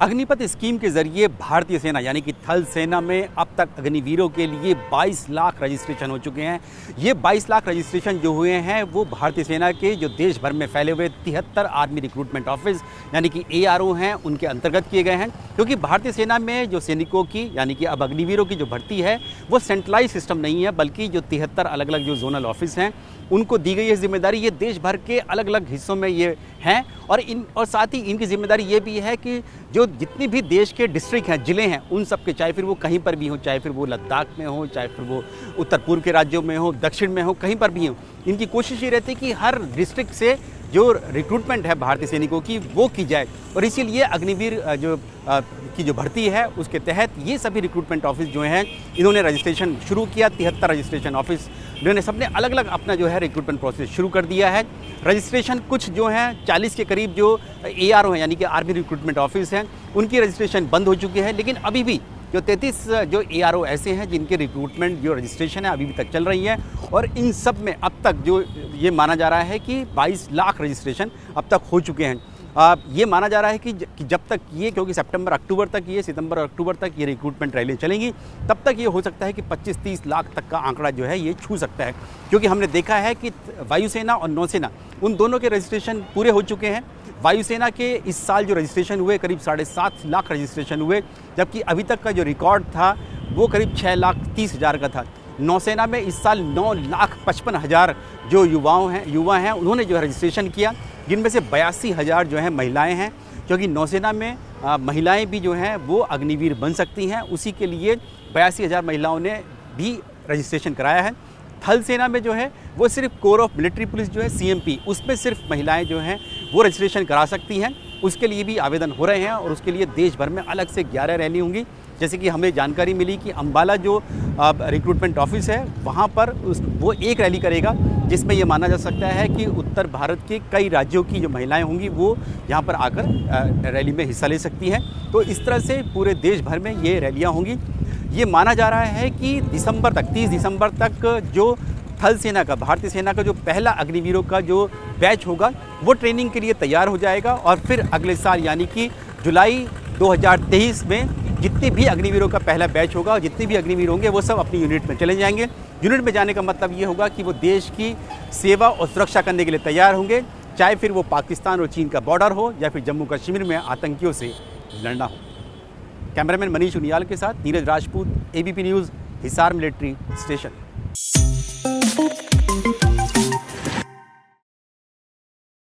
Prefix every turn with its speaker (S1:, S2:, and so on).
S1: Agnipath scheme के जरिए भारतीय सेना यानी कि थल सेना में अब तक अग्निवीरों के लिए 22 लाख रजिस्ट्रेशन हो चुके हैं। ये 22 लाख रजिस्ट्रेशन जो हुए हैं वो भारतीय सेना के जो देश भर में फैले हुए 73 आर्मी रिक्रूटमेंट ऑफिस यानी कि ARO हैं उनके अंतर्गत किए गए हैं। क्योंकि भारतीय सेना में जो सैनिकों की यानी कि अब अग्निवीरों की जो भर्ती है वो सेंट्रलाइज सिस्टम नहीं है, बल्कि जो 73 अलग अलग जो जोनल ऑफिस हैं उनको दी गई है जिम्मेदारी। ये देश भर के अलग अलग हिस्सों में ये हैं और साथ ही इनकी जिम्मेदारी ये भी है कि जो जितनी भी देश के डिस्ट्रिक्ट हैं, ज़िले हैं, उन सब के, चाहे फिर वो कहीं पर भी हो, चाहे फिर वो लद्दाख में हो, चाहे फिर वो उत्तर पूर्व के राज्यों में हो, दक्षिण में हो, कहीं पर भी हो, इनकी कोशिश ये रहती है कि हर डिस्ट्रिक्ट से जो रिक्रूटमेंट है भारतीय सैनिकों की वो की जाए। और इसीलिए अग्निवीर की जो भर्ती है उसके तहत ये सभी रिक्रूटमेंट ऑफिस जो हैं इन्होंने रजिस्ट्रेशन शुरू किया। 73 रजिस्ट्रेशन ऑफिस इन्होंने सबने अलग अलग अपना जो है रिक्रूटमेंट प्रोसेस शुरू कर दिया है। रजिस्ट्रेशन कुछ जो हैं 40 के करीब जो ARO हैं यानी कि आर्मी रिक्रूटमेंट ऑफिस हैं उनकी रजिस्ट्रेशन बंद हो चुकी है, लेकिन अभी भी जो 33 जो ARO ऐसे हैं जिनके रिक्रूटमेंट जो रजिस्ट्रेशन है अभी भी तक चल रही है। और इन सब में अब तक जो ये माना जा रहा है कि 22 लाख रजिस्ट्रेशन अब तक हो चुके हैं। ये माना जा रहा है कि जब तक ये, क्योंकि सितंबर अक्टूबर तक ये रिक्रूटमेंट रैली चलेंगी, तब तक ये हो सकता है कि 25-30 लाख तक का आंकड़ा जो है ये छू सकता है। क्योंकि हमने देखा है कि वायुसेना और नौसेना उन दोनों के रजिस्ट्रेशन पूरे हो चुके हैं। वायुसेना के इस साल जो रजिस्ट्रेशन हुए करीब 7.5 लाख रजिस्ट्रेशन हुए, जबकि अभी तक का जो रिकॉर्ड था वो करीब 6,30,000 का था। नौसेना में इस साल 9,55,000 जो युवा हैं उन्होंने जो है रजिस्ट्रेशन किया, जिनमें से 82,000 जो है महिलाएं हैं। क्योंकि नौसेना में महिलाएं भी जो हैं वो अग्निवीर बन सकती हैं, उसी के लिए 82,000 महिलाओं ने भी रजिस्ट्रेशन कराया है। थल सेना में जो है वो सिर्फ कोर ऑफ मिलिट्री पुलिस जो है CMP, उसमें सिर्फ महिलाएं जो हैं वो रजिस्ट्रेशन करा सकती हैं। उसके लिए भी आवेदन हो रहे हैं और उसके लिए देश भर में अलग से 11 रैली होंगी। जैसे कि हमें जानकारी मिली कि अंबाला जो रिक्रूटमेंट ऑफिस है वहाँ पर वो एक रैली करेगा, जिसमें ये माना जा सकता है कि उत्तर भारत के कई राज्यों की जो महिलाएं होंगी वो यहाँ पर आकर रैली में हिस्सा ले सकती हैं। तो इस तरह से पूरे देश भर में ये रैलियाँ होंगी। ये माना जा रहा है कि 30 दिसंबर तक जो थल सेना का, भारतीय सेना का जो पहला अग्निवीरों का जो बैच होगा वो ट्रेनिंग के लिए तैयार हो जाएगा। और फिर अगले साल यानी कि जुलाई 2023 में जितने भी अग्निवीरों का पहला बैच होगा और जितने भी अग्निवीर होंगे वो सब अपनी यूनिट में चले जाएंगे। यूनिट में जाने का मतलब ये होगा कि वो देश की सेवा और सुरक्षा करने के लिए तैयार होंगे, चाहे फिर वो पाकिस्तान और चीन का बॉर्डर हो या फिर जम्मू कश्मीर में आतंकियों से लड़ना हो। कैमरामैन मनीष उनियाल के साथ Neeraj Rajput, ABP news, Hisar military station.